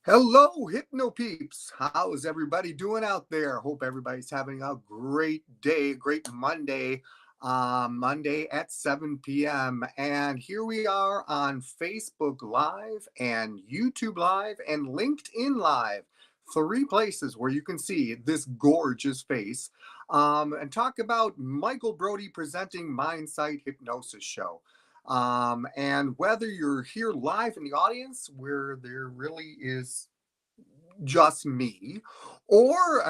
Hello, Hypno Peeps. How is everybody doing out there? Hope everybody's having a great day, great Monday, Monday at 7 p.m. And here we are on Facebook Live and YouTube Live and LinkedIn Live. Three places where you can see this gorgeous face and talk about Michael Brody presenting Mindsight Hypnosis Show. And whether you're here live in the audience where there really is just me, or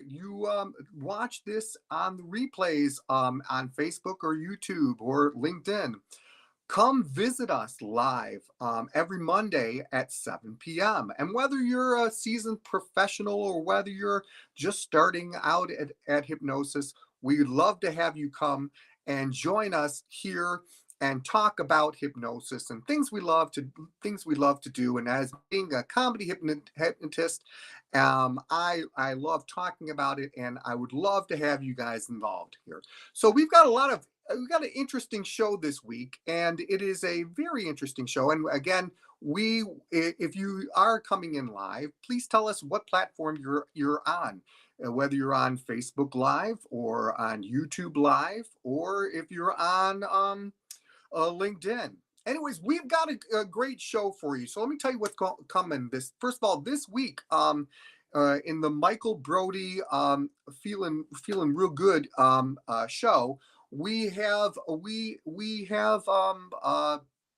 you watch this on the replays on Facebook or YouTube or LinkedIn, come visit us live every Monday at 7 p.m. And whether you're a seasoned professional or whether you're just starting out at hypnosis, we'd love to have you come and join us here and talk about hypnosis and things we love to do. And as being a comedy hypnotist, I love talking about it, and I would love to have you guys involved here. So we've got an interesting show this week, and it is a very interesting show. And again, if you are coming in live, please tell us what platform you're on, whether you're on Facebook Live or on YouTube Live, or if you're on LinkedIn. Anyways, we've got a great show for you. So let me tell you what's coming. First of all, this week, in the Michael Brody feeling real good show, we have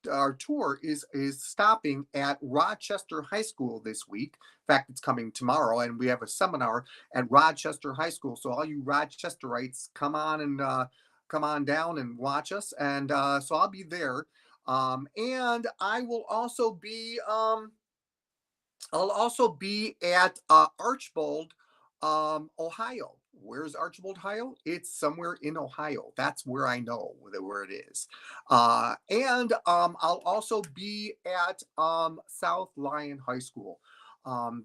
our tour is stopping at Rochester High School this week. In fact, it's coming tomorrow, and we have a seminar at Rochester High School. So all you Rochesterites, come on down and watch us. And so I'll be there. And I'll also be at Archbold Ohio. Where's Archibald, Ohio? It's somewhere in Ohio. That's where I know where it is. And I'll also be at South Lyon High School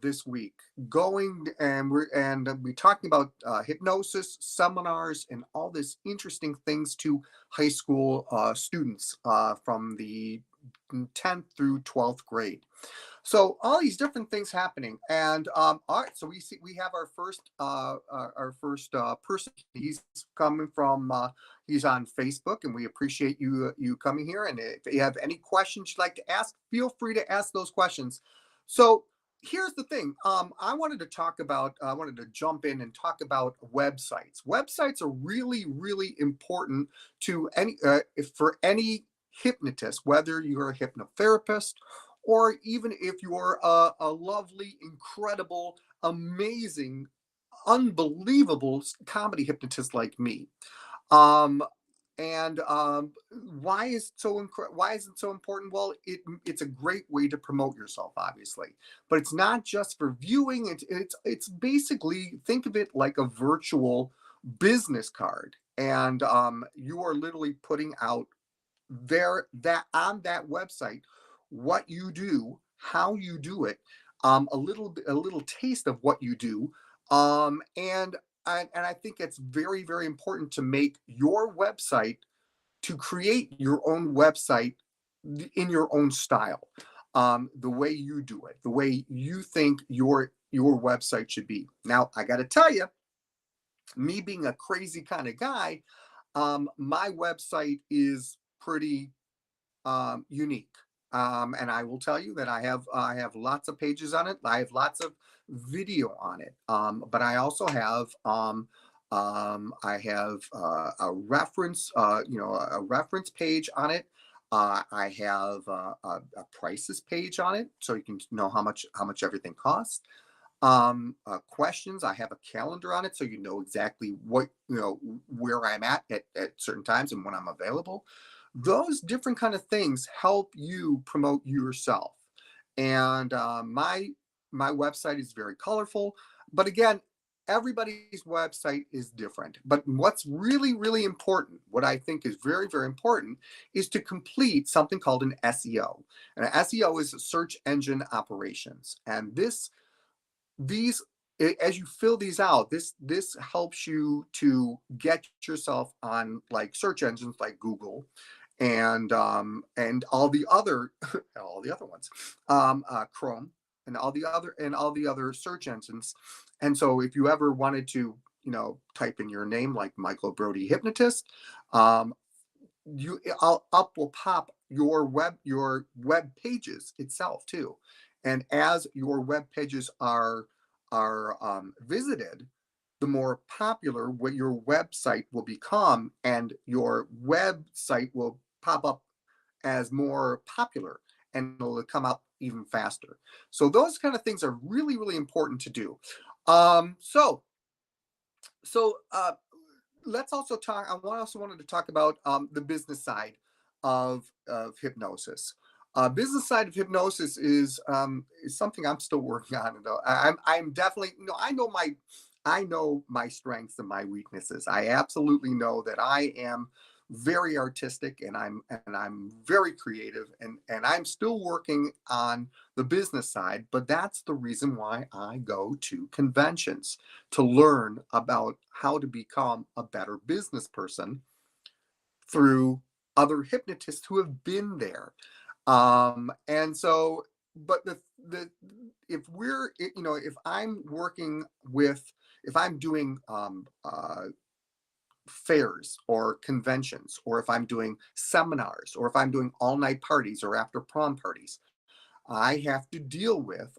this week, going and we're talking about hypnosis seminars and all this interesting things to high school students from the 10th through 12th grade. So all these different things happening, and all right. So we have our first person. He's coming from. He's on Facebook, and we appreciate you coming here. And if you have any questions you'd like to ask, feel free to ask those questions. So here's the thing. I wanted to talk about. I wanted to jump in and talk about websites. Websites are really, really important to any for any hypnotist, whether you're a hypnotherapist or even if you're a lovely, incredible, amazing, unbelievable comedy hypnotist like me. Um, and why is why is it so important? Well, it's a great way to promote yourself, obviously, but it's not just for viewing. It's basically, think of it like a virtual business card, and you are literally putting out there that on that website what you do, how you do it, a little taste of what you do, and I think it's very, very important to make your website, to create your own website in your own style, the way you do it, the way you think your website should be. Now, I got to tell you, me being a crazy kind of guy, my website is pretty unique. And I will tell you that I have lots of pages on it. I have lots of video on it. But I also have a reference, a reference page on it. I have a prices page on it, so you can know how much everything costs. Questions. I have a calendar on it, so you know exactly what, where I'm at certain times and when I'm available. Those different kind of things help you promote yourself. And my website is very colorful, but again, everybody's website is different. But what's really, really important, what I think is very, very important, is to complete something called an SEO. And an SEO is search engine operations, and these as you fill these out, this helps you to get yourself on like search engines like Google and all the other all the other ones, Chrome, and all the other search engines. And so if you ever wanted to, type in your name like Michael Brody hypnotist, um, up will pop your web pages itself too. And as your web pages are visited, the more popular what your website will become, and your website will pop up as more popular, and it'll come up even faster. So those kind of things are really, really important to do. Um, so so let's also talk. Also wanted to talk about the business side of hypnosis. Business side of hypnosis is something I'm still working on. I'm definitely, I know my strengths and my weaknesses. I absolutely know that I am very artistic, and I'm very creative, and I'm still working on the business side. But that's the reason why I go to conventions, to learn about how to become a better business person through other hypnotists who have been there. And so, but the if we're if I'm working with, if I'm doing fairs or conventions, or if I'm doing seminars, or if I'm doing all night parties or after prom parties, I have to deal with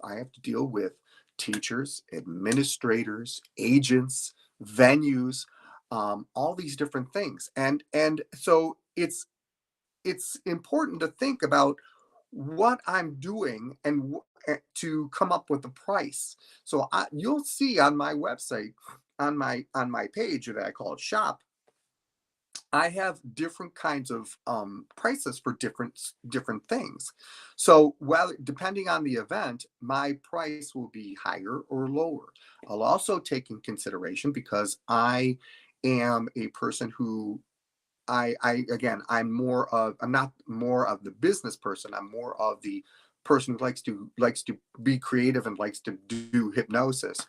teachers, administrators, agents, venues, all these different things. And so it's important to think about what I'm doing, and to come up with a price. So you'll see on my website, on my page that I call it shop, I have different kinds of prices for different things. So, well, depending on the event, my price will be higher or lower. I'll also take in consideration, because I am a person who I again, I'm not more of the business person. I'm more of the person who likes to be creative and likes to do hypnosis.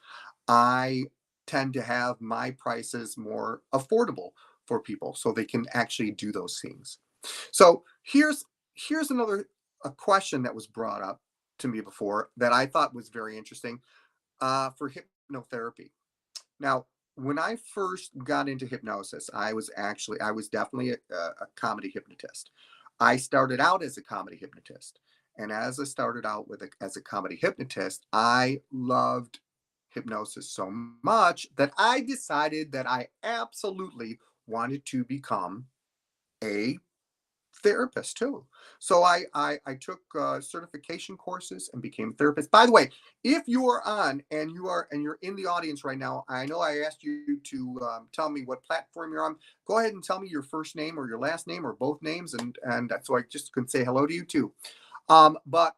I tend to have my prices more affordable for people so they can actually do those things. So here's another a question that was brought up to me before that I thought was very interesting, for hypnotherapy. Now, when I first got into hypnosis, I was definitely a comedy hypnotist. I started out as a comedy hypnotist. And as I started out as a comedy hypnotist, I loved hypnosis so much that I decided that I absolutely wanted to become a therapist too. So I took certification courses and became a therapist. By the way, if you are on and you're in the audience right now, I know I asked you to tell me what platform you're on. Go ahead and tell me your first name or your last name or both names, and so I just can say hello to you too. But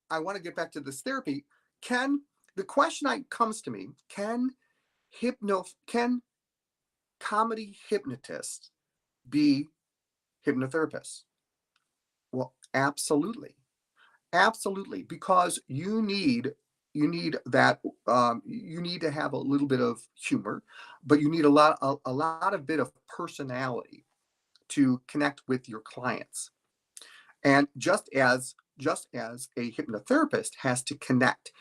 I want to get back to this therapy. Can the question comes to me? Can comedy hypnotists be hypnotherapists? Well, absolutely. Absolutely, because you need to have a little bit of humor, but you need a lot of bit of personality to connect with your clients. And just as a hypnotherapist has to connect,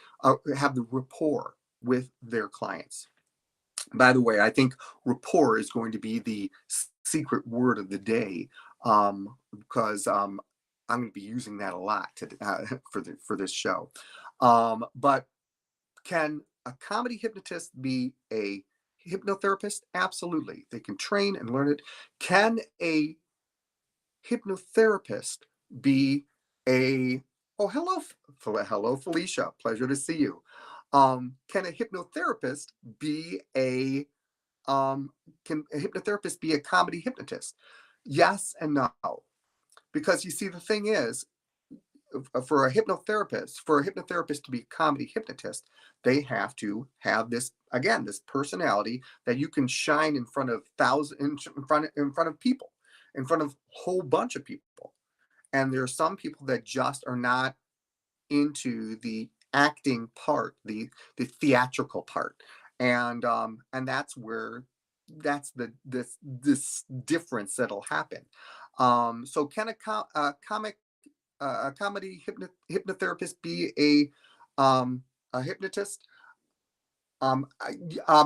have the rapport with their clients. By the way, I think rapport is going to be the secret word of the day, because I'm going to be using that a lot for this show. But can a comedy hypnotist be a hypnotherapist? Absolutely. They can train and learn it. Can a hypnotherapist be a oh hello Felicia, pleasure to see you. Can a hypnotherapist be a um, can a hypnotherapist be a comedy hypnotist? Yes and no. Because you see, the thing is, for a hypnotherapist to be a comedy hypnotist, they have to have this personality that you can shine in front of in front of people, in front of a whole bunch of people. And there are some people that just are not into the acting part, the theatrical part, and that's this difference that'll happen. So can a comedy hypnotherapist be a hypnotist?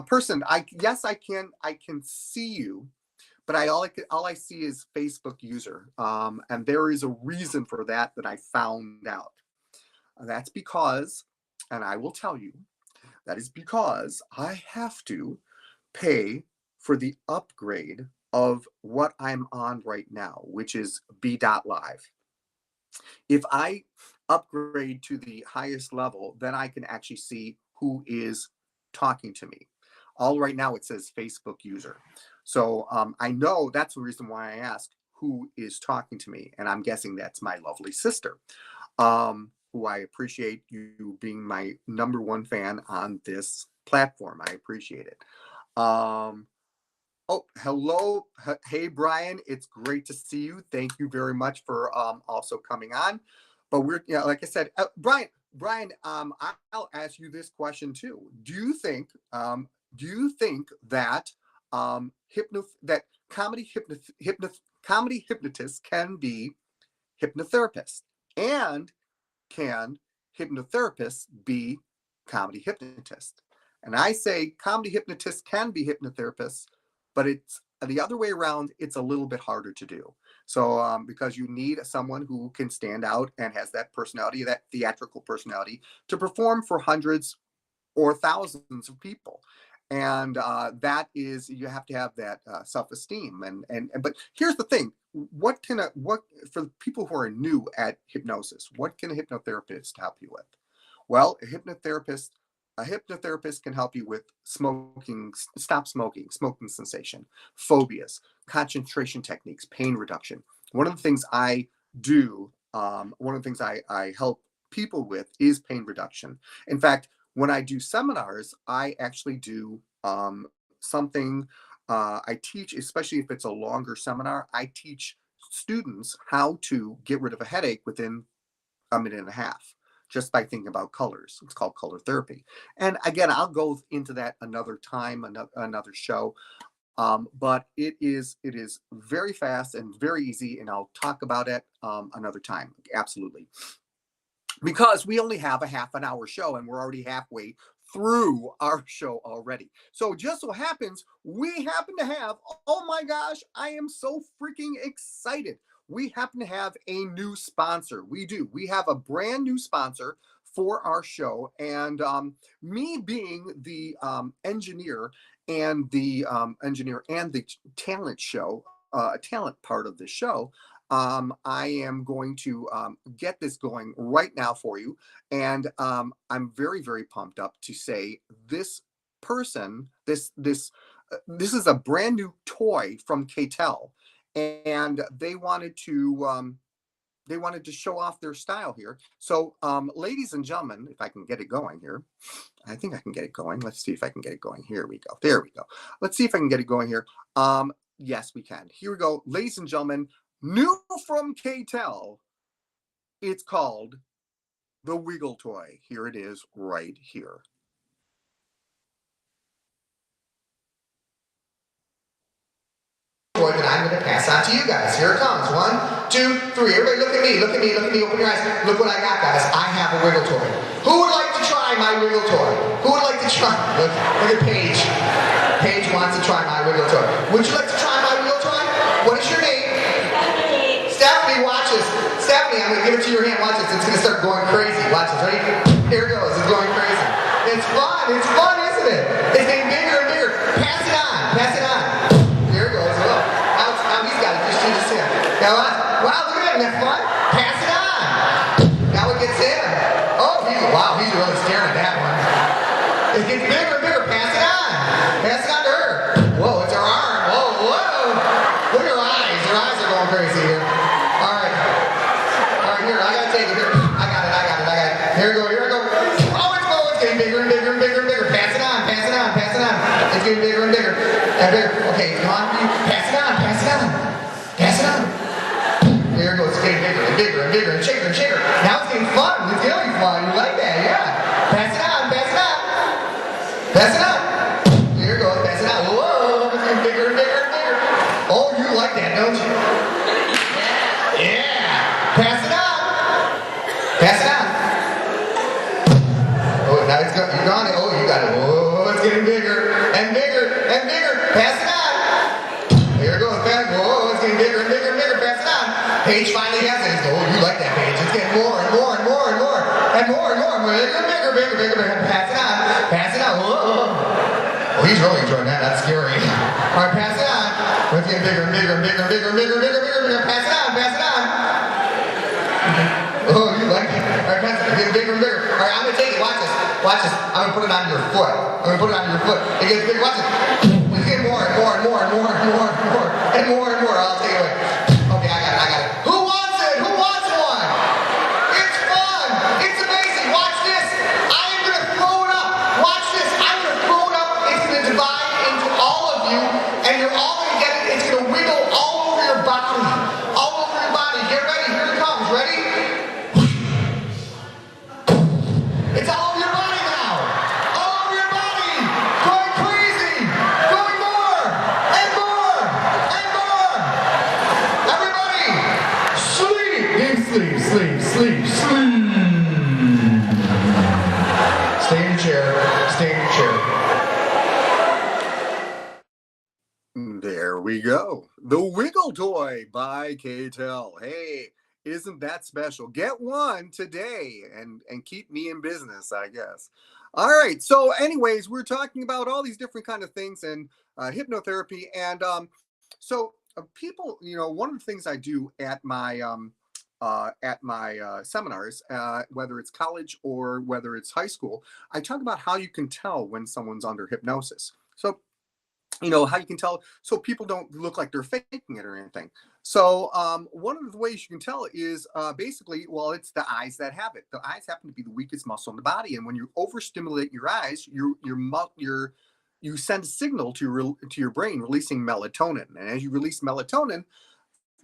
Person, I yes, I can see you, but all I see is Facebook user, and there is a reason for that I found out. That's because, and I will tell you, that is because I have to pay for the upgrade of what I'm on right now, which is B.Live. If I upgrade to the highest level, then I can actually see who is talking to me. All right now it says Facebook user. So I know that's the reason why I asked who is talking to me. And I'm guessing that's my lovely sister, who I appreciate you being my number one fan on this platform. I appreciate it. Um, Oh, hello. Hey, Brian. It's great to see you. Thank you very much for also coming on. But like I said, Brian, I'll ask you this question too. Do you think that that comedy hypnotists can be hypnotherapists? And can hypnotherapists be comedy hypnotists? And I say comedy hypnotists can be hypnotherapists, but it's the other way around. It's a little bit harder to do. So, because you need someone who can stand out and has that personality, that theatrical personality, to perform for hundreds or thousands of people. And that is, you have to have that self-esteem. But here's the thing: what for people who are new at hypnosis, what can a hypnotherapist help you with? Well, a hypnotherapist can help you with smoking, stop smoking, smoking cessation, phobias, concentration techniques, pain reduction. One of the things I do, one of the things I help people with is pain reduction. In fact, when I do seminars, I actually do something. I teach, especially if it's a longer seminar, I teach students how to get rid of a headache within a minute and a half just by thinking about colors. It's called color therapy. And again, I'll go into that another time, another show. But it is very fast and very easy, and I'll talk about it another time. Absolutely, because we only have a half an hour show, and we're already halfway through our show already. So just so happens we happen to have, oh my gosh, I am so freaking excited. We happen to have a new sponsor. We do. We have a brand new sponsor for our show. And me being the engineer and the talent show, talent part of the show, I am going to get this going right now for you. And I'm very, very pumped up to say this person, this is a brand new toy from KTEL, and they wanted to show off their style here. So, ladies and gentlemen, if I can get it going here, I think I can get it going. Let's see if I can get it going. Here we go. There we go. Let's see if I can get it going here. Yes, we can. Here we go, ladies and gentlemen. New from KTEL. It's called the Wiggle Toy. Here it is, right here. Toy that I'm going to pass on to you guys. Here it comes. 1, 2, 3. Everybody look at me. Look at me. Look at me. Open your eyes. Look what I got, guys. I have a Wiggle Toy. Who would like to try my Wiggle Toy? Who would like to try? Look at Paige. Paige wants to try my Wiggle Toy. Would you like to try my Wiggle Toy? What is your name? Stephanie, watch this. Stephanie, I'm going to give it to your hand. Watch this. It's going to start going crazy. Watch this. Ready? Here it goes. It's going crazy. It's fun. It's fun, isn't it? It's getting bigger and bigger. Pass it on. Pass it on. Here it goes. Look. Now he's got it. Just see him. Now, wow, look at that. Isn't that fun? Pass it on. Now it gets in. Oh, wow, he's really staring at that one. It gets bigger and bigger. Pass it on. Pass it on to her. Whoa, it's her arm. Whoa. Look at her eyes. Her eyes are going crazy here. All right, here, I gotta take it. Here, I got it. Here we go. Oh, it's getting bigger and bigger and bigger and bigger. Pass it on. It's getting bigger and bigger and bigger. Okay, come on. Pass it on. Here it goes. It's getting bigger and bigger and bigger and shaker. Now it's getting fun. It's getting fun. You like that? Yeah. Pass it on. Here it goes. Pass it on. Whoa, it's getting bigger and bigger and bigger. Oh, you like that, don't you? Yeah. Pass it on. Oh, now it's got, you got it. Oh, you got it. Oh, it's getting bigger and bigger and bigger. Pass it on. Here it goes. Whoa, it's getting bigger and bigger and bigger. Pass it on. Paige finally has it. Oh, you like that, Paige. It's getting more and more. Bigger. Pass it on. Whoa. Oh, he's really enjoying that. That's scary. All right, pass it on. It's getting bigger and bigger. Pass it on. Oh, you like it. All right, pass it. It's getting bigger and bigger. All right, I'm going to take it. Watch this. I'm going to put it on your foot. It gets bigger. Watch it. It's getting more and more. I'll take it away. Okay, I got it. Who wants it? Who wants one? It's fun. It's amazing. Watch this. I am going to throw it up. Watch this. I'm going to throw it up. It's going to divide into all of you, and you're all going to get it. It's going to wiggle all over your body. Get ready. Here it comes. Ready? It's all over your body now. All over your body. Going crazy. Going more. And more. Everybody, sleep. Sleep. Stay in your chair. There we go. The Wiggle Toy by KTEL. Hey, isn't that special? Get one today and keep me in business, I guess. All right. So anyways, we're talking about all these different kind of things and hypnotherapy. And so people, one of the things I do at my at my seminars, whether it's college or whether it's high school, I talk about how you can tell when someone's under hypnosis. So how you can tell so people don't look like they're faking it or anything. So one of the ways you can tell is basically, well, it's the eyes that have it. The eyes happen to be the weakest muscle in the body, and when you overstimulate your eyes, you send a signal to your brain releasing melatonin, and as you release melatonin,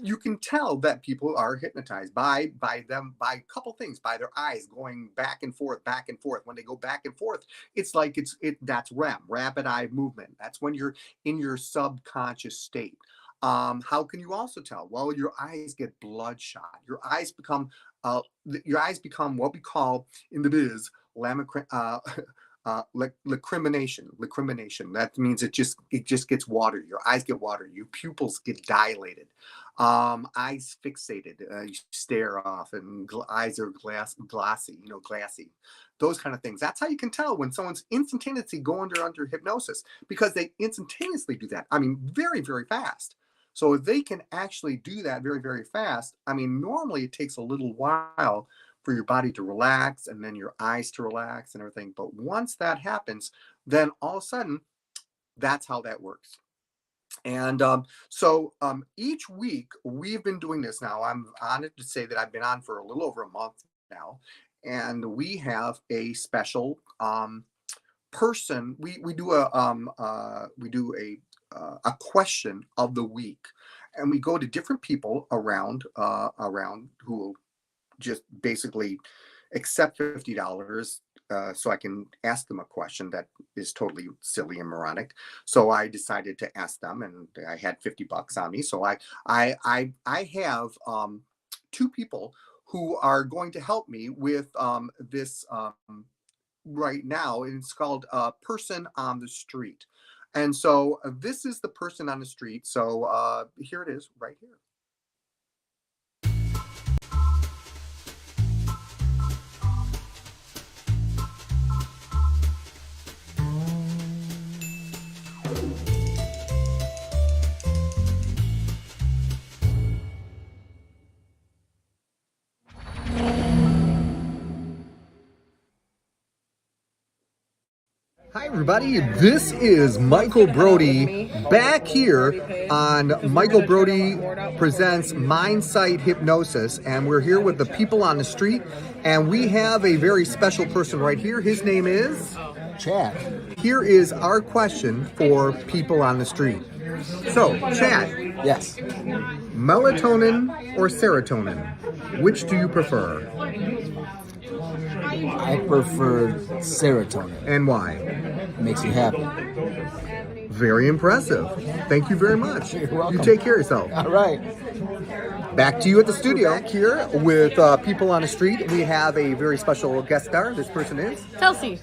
you can tell that people are hypnotized by a couple things, by their eyes going back and forth, back and forth. When they go back and forth, it's like that's REM, rapid eye movement. That's when you're in your subconscious state. How can you also tell? Well, your eyes get bloodshot. Your eyes become what we call in the biz lacrimination. That means it just gets watery. Your eyes get watery. Your pupils get dilated. Eyes fixated. You stare off, and eyes are glassy. Glassy. Those kind of things. That's how you can tell when someone's instantaneously going under hypnosis, because they instantaneously do that. I mean, very, very fast. So if they can actually do that very, very fast, I mean, normally it takes a little while for your body to relax and then your eyes to relax and everything. But once that happens, then all of a sudden, that's how that works. And each week we've been doing this now. I'm honored to say that I've been on for a little over a month now. And we have a special person. We do a question of the week, and we go to different people around who will just basically accept $50 so I can ask them a question that is totally silly and moronic. So I decided to ask them, and I had $50 on me. So I have two people who are going to help me with this right now. And it's called Person on the Street. And so this is the person on the street. So here it is right here. Hi, everybody. This is Michael Brody back here on Michael Brody Presents Mindsight Hypnosis. And we're here with the people on the street. And we have a very special person right here. His name is Chad. Here is our question for people on the street. So, Chad. Yes. Melatonin or serotonin? Which do you prefer? I prefer serotonin. And why? It makes you happy. Very impressive. Thank you very much. You're welcome. You take care of yourself. All right. Back to you at the studio. Back here with people on the street. We have a very special guest star. This person is Kelsey.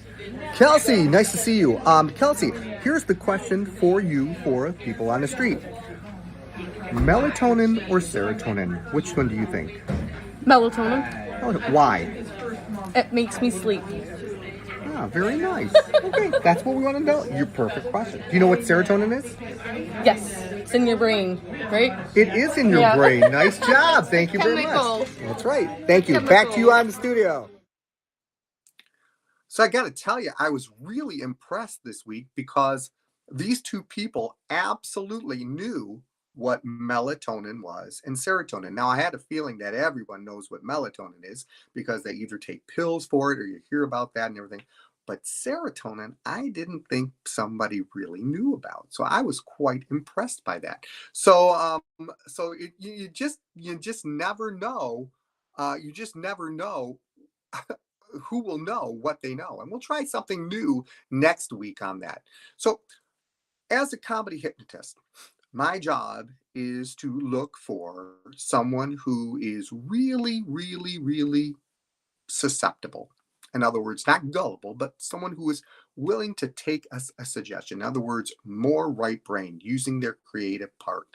Kelsey. Nice to see you. Kelsey, here's the question for you for people on the street. Melatonin or serotonin? Which one do you think? Melatonin. Oh, why? It makes me sleep. Ah, very nice. Okay, that's what we want to know. Your perfect question. Do you know what serotonin is? Yes, it's in your brain, right? It is in your brain. Nice job. Thank you very Chemical. much. That's right. Thank you. Chemical. Back to you on the studio. So I got to tell you, I was really impressed this week because these two people absolutely knew what melatonin was and serotonin. Now, I had a feeling that everyone knows what melatonin is because they either take pills for it or you hear about that and everything. But serotonin, I didn't think somebody really knew about. So I was quite impressed by that. So, you just never know. You just never know who will know what they know. And we'll try something new next week on that. So, as a comedy hypnotist, my job is to look for someone who is really, really, really susceptible. In other words, not gullible, but someone who is willing to take a suggestion. In other words, more right brain, using their creative part.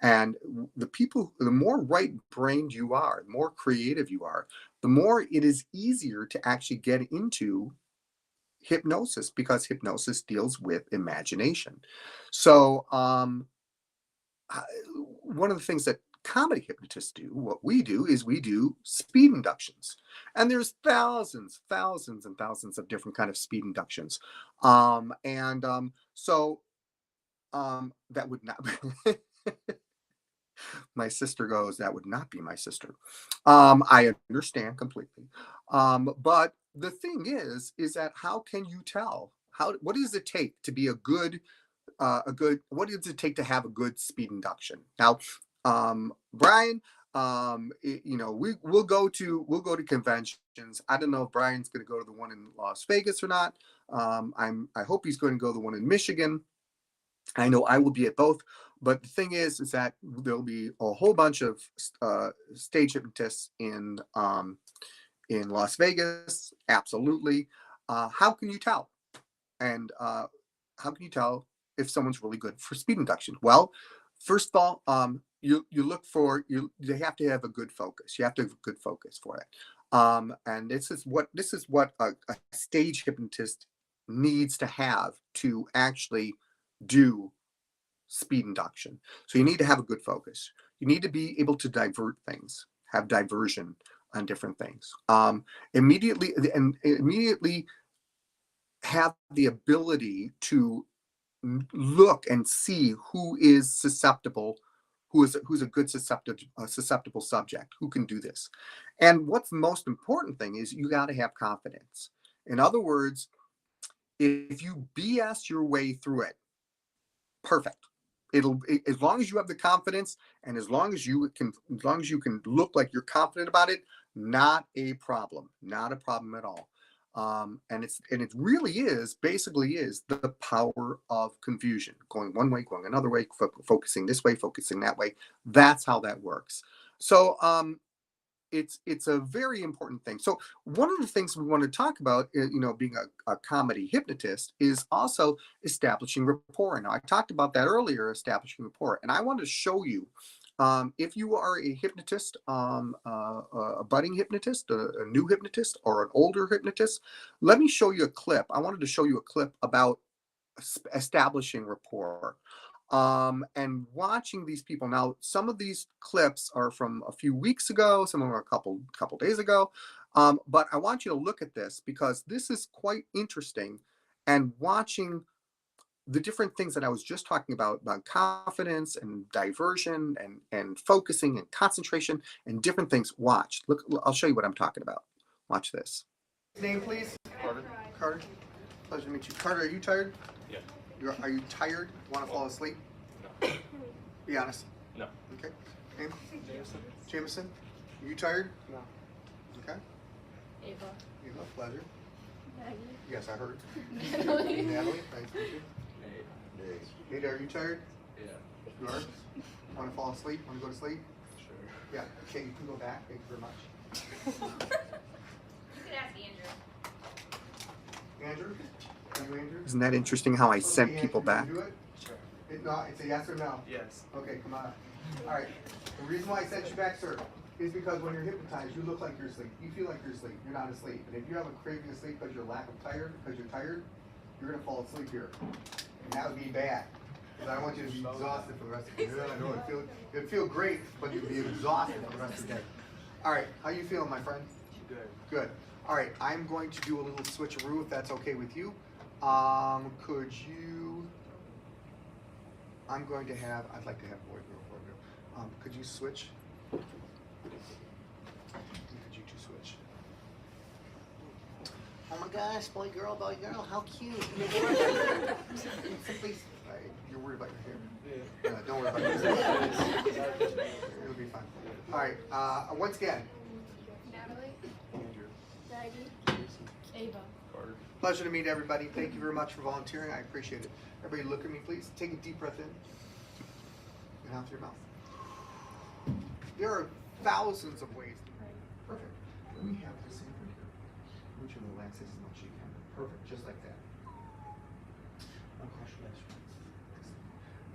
And the more right brained you are, the more creative you are, the more it is easier to actually get into hypnosis because hypnosis deals with imagination. So, one of the things that comedy hypnotists do, what we do is we do speed inductions. And there's thousands, thousands and thousands of different kind of speed inductions. So that would not my sister goes, that would not be my sister. I understand completely. But the thing is that how can you tell? What does it take to be what does it take to have a good speed induction? Now, Brian, we'll go to conventions. I don't know if Brian's going to go to the one in Las Vegas or not. I hope he's going to go to the one in Michigan. I know I will be at both, but the thing is that there'll be a whole bunch of stage hypnotists in Las Vegas. Absolutely. How can you tell? And how can you tell if someone's really good for speed induction? Well, first of all, you look for they have to have a good focus. You have to have a good focus for it. And this is what a stage hypnotist needs to have to actually do speed induction. So you need to have a good focus. You need to be able to divert things, have diversion on different things. Immediately have the ability to look and see who is susceptible, who's a good susceptible subject, who can do this. And what's the most important thing is you got to have confidence. In other words, if you BS your way through it, perfect. As long as you have the confidence and as long as you can look like you're confident about it, not a problem at all. And it really is basically the power of confusion, going one way, going another way, focusing this way, focusing that way. That's how that works. So it's a very important thing. So one of the things we want to talk about, being a comedy hypnotist, is also establishing rapport. Now, I talked about that earlier, establishing rapport, and I want to show you, if you are a hypnotist, a budding hypnotist, a new hypnotist, or an older hypnotist, let me show you a clip. I wanted to show you a clip about establishing rapport. And watching these people. Now, some of these clips are from a few weeks ago, some of them are a couple days ago. But I want you to look at this because this is quite interesting. And watching the different things that I was just talking about confidence and diversion and focusing and concentration and different things. Watch. Look, I'll show you what I'm talking about. Watch this. Name, please. Carter. Carter. Pleasure to meet you. Carter, are you tired? Yeah. Are you tired? Want to fall asleep? No. Be honest. No. Okay. Name? Jameson. Jameson. Are you tired? No. Okay. Ava. Ava, pleasure. Maggie. Yes, I heard. Natalie. Natalie, nice to meet you. Nate. Nate, are you tired? Yeah. You are? Want to fall asleep? Want to go to sleep? Sure. Yeah. Okay, you can go back. Thank you very much. You could ask Andrew. Andrew? Andrew? Isn't that interesting how I sent people back? Do it? Sure. It's a yes or no? Yes. Okay, come on. All right. The reason why I sent you back, sir, is because when you're hypnotized, you look like you're asleep. You feel like you're asleep. You're not asleep. And if you have a craving to sleep because you're tired, you're going to fall asleep here. And that would be bad. Because I want you to be exhausted for the rest of the day. I know it'd feel great, but you'd be exhausted for the rest of the day. All right. How you feeling, my friend? Good. Good. All right. I'm going to do a little switcheroo if that's okay with you. I'd like to have boy, girl. Could you switch? Could you two switch? Oh my gosh, boy, girl, how cute. Please. You're worried about your hair. Don't worry about your hair. It'll be fine. All right, once again. Natalie. Andrew. Maggie. Ava. Carter. Pleasure to meet everybody. Thank you very much for volunteering. I appreciate it. Everybody look at me, please. Take a deep breath in and out through your mouth. There are thousands of ways to pray. Perfect. Let me have this in here. I want you to relax as much as you can. Perfect. Just like that. Uncross your legs.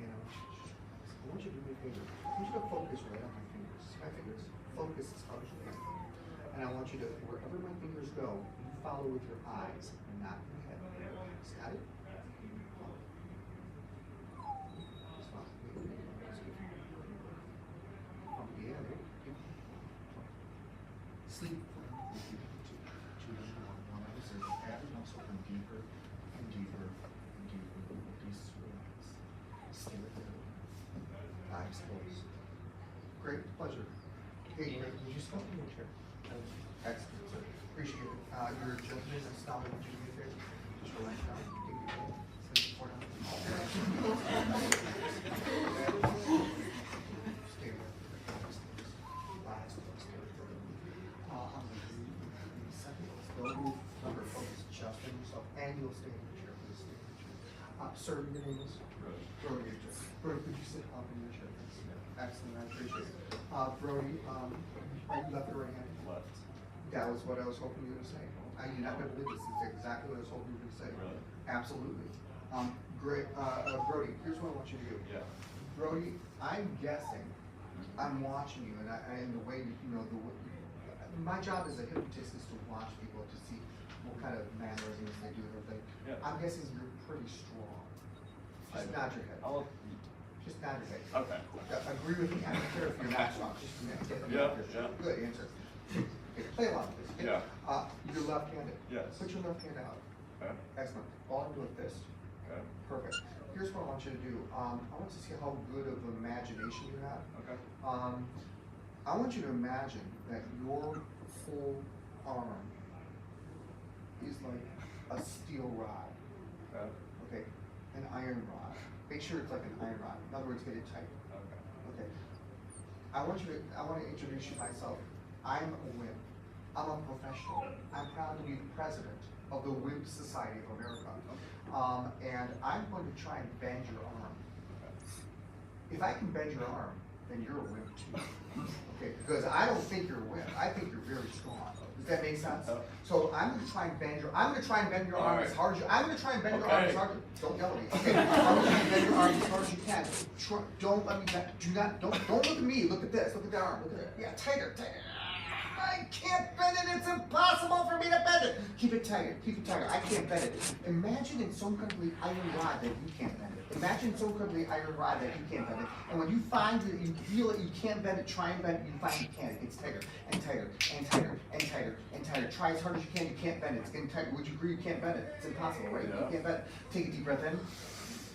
And I want you to do me a favor. I want you to focus right on my fingers. My fingers. Focus as hard as you can. And I want you to, wherever my fingers go, you follow with your eyes and not your head. Got it? Sleep. Every muscle open deeper and deeper and deeper. Just relax. Stay with it. Eyes closed. Great, pleasure. Hey, Greg, would you stop in your chair? Excellent, sir. Appreciate it. Your gentleman and style, would you do me a favor? Just relax down. Take your head. Stay for now. Stay with it. Eyes closed. Eyes closed. Stay with it. I'm going to do in a second. Don't move. Remember, focus just on yourself. And you'll stay in the chair. Please stay in the chair. Sir, your name is? Brody. Brody, could you sit up in your chair? Excellent, I appreciate it. Brody, are you left or right handed? Left. That was what I was hoping you were going to say. You're not going to believe this. This is exactly what I was hoping you were going to say. Really? Absolutely. Great. Brody, here's what I want you to do. Yeah. Brody, I'm guessing, I'm watching you, and the way my job as a hypnotist is to watch people to see what kind of mannerisms they do and everything. Yeah. I'm guessing you're pretty strong. Just nod your head. Just nod your head. Okay. Agree with me. I don't care if you're not strong. Just Yeah. Good answer. Okay, play along with this. Okay? Yeah. You're left-handed. Yes. Put your left hand out. Okay. Excellent. Ball into a fist. Okay. Perfect. Here's what I want you to do. I want to see how good of imagination you have. Okay. I want you to imagine that your whole arm is like a steel rod. Okay. Okay. An iron rod. Make sure it's like an iron rod. In other words, get it tight. Okay. Okay. I want to introduce you myself. I'm a WIMP. I'm a professional. I'm proud to be the president of the WIMP Society of America. And I'm going to try and bend your arm. If I can bend your arm, then you're a WIMP too. Okay, because I don't think you're a WIMP. I think you're very strong. Does that make sense? So I'm going to try and bend your arm as hard as you. I'm going to try and bend your arm as hard as. Don't yell at me. Okay. I'm going to try and bend your arm as hard as you can. Don't let me bend. Don't look at me. Look at this. Look at the arm. Look at it. Yeah, tighter. I can't bend it. It's impossible for me to bend it. Keep it tighter. Keep it tighter. I can't bend it. Imagine in some complete iron rod that you can't bend it. Imagine some complete iron rod that you can't bend it. And when you find that you feel that you can't bend it, try and bend it. You find you can't. It gets tighter and tighter and tighter and tighter and tighter. Try as hard as you can. You can't bend it. It's getting tighter. Would you agree you can't bend it? It's impossible, right? Yeah. You can't bend it. Take a deep breath in.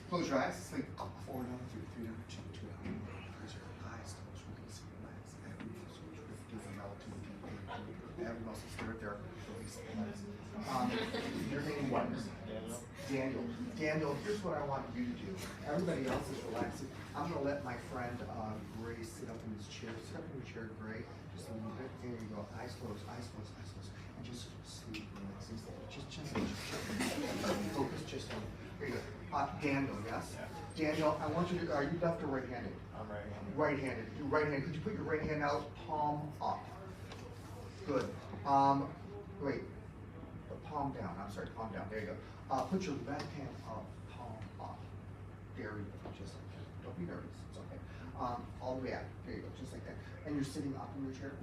Close your eyes. Sleep. 4 down, 3 down, 2 down. Close your eyes. Close. Release. Relax. Every muscle is relatively deep. Every muscle is right there. Release. Relax. Your name was Daniel. Daniel, here's what I want you to do. Everybody else is relaxing. I'm going to let my friend Gray sit up in his chair. Sit up in your chair, Gray. Just a little bit. There you go. Eyes closed. Eyes closed. Eyes closed. And just sleep. Relax. Just focus just on. There you go. Daniel, yes? Yeah. Daniel, I want you to, are you left or right-handed? I'm right-handed. Right-handed. Do right-handed. Could you put your right hand out, palm up? Good. Wait. Palm down. I'm sorry, palm down. There you go. Put your left hand up, palm up. There you go. Just like that. Don't be nervous. It's okay. All the way out. There you go. Just like that. And you're sitting up in your chair.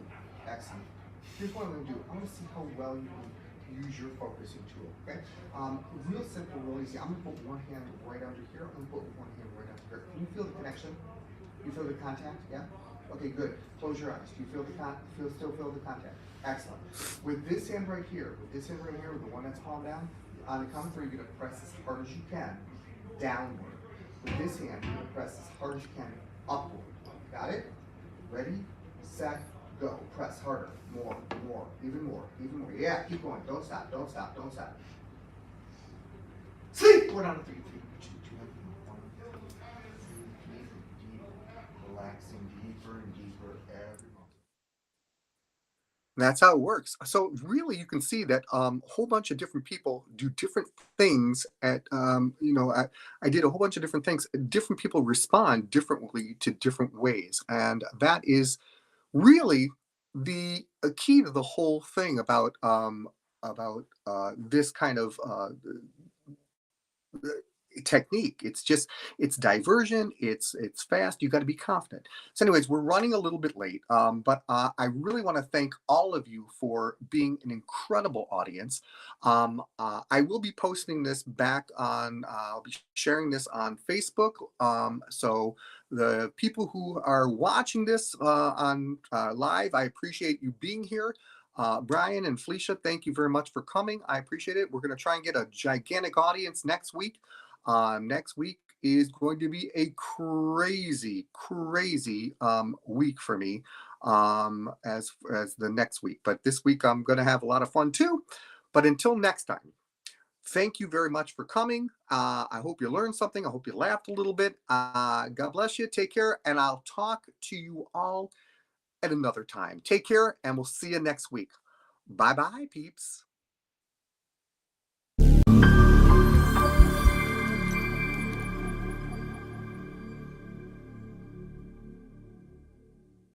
Excellent. Here's what I'm going to do. I want to see how well you can use your focusing tool. Okay. Real simple, real easy. I'm going to put one hand right under here. I'm going to put one hand right under here. Can you feel the connection? You feel the contact? Yeah. Okay. Good. Close your eyes. Do you feel the still feel the contact? Excellent. With this hand right here, with the one that's palm down, on the count of 3, you're going to press as hard as you can downward. With this hand, you're going to press as hard as you can upward. Got it? Ready, set, go. Press harder, more, even more. Yeah, keep going. Don't stop. Sleep. 4 down to 3, 2, 1. Relaxing deeper and deeper every moment. That's how it works. So really, you can see that a whole bunch of different people do different things at, I did a whole bunch of different things. Different people respond differently to different ways. And that is really the key to the whole thing about this kind of technique. It's diversion, it's fast. You got to be confident. So anyways, we're running a little bit late, but I really want to thank all of you for being an incredible audience. I will be posting this back on, I'll be sharing this on Facebook. So the people who are watching this on live, I appreciate you being here. Brian and Felicia, thank you very much for coming. I appreciate it. We're going to try and get a gigantic audience next week. Next week is going to be a crazy, crazy week for me as the next week. But this week I'm going to have a lot of fun too. But until next time, thank you very much for coming. I hope you learned something. I hope you laughed a little bit. God bless you. Take care. And I'll talk to you all at another time. Take care, and we'll see you next week. Bye-bye, peeps.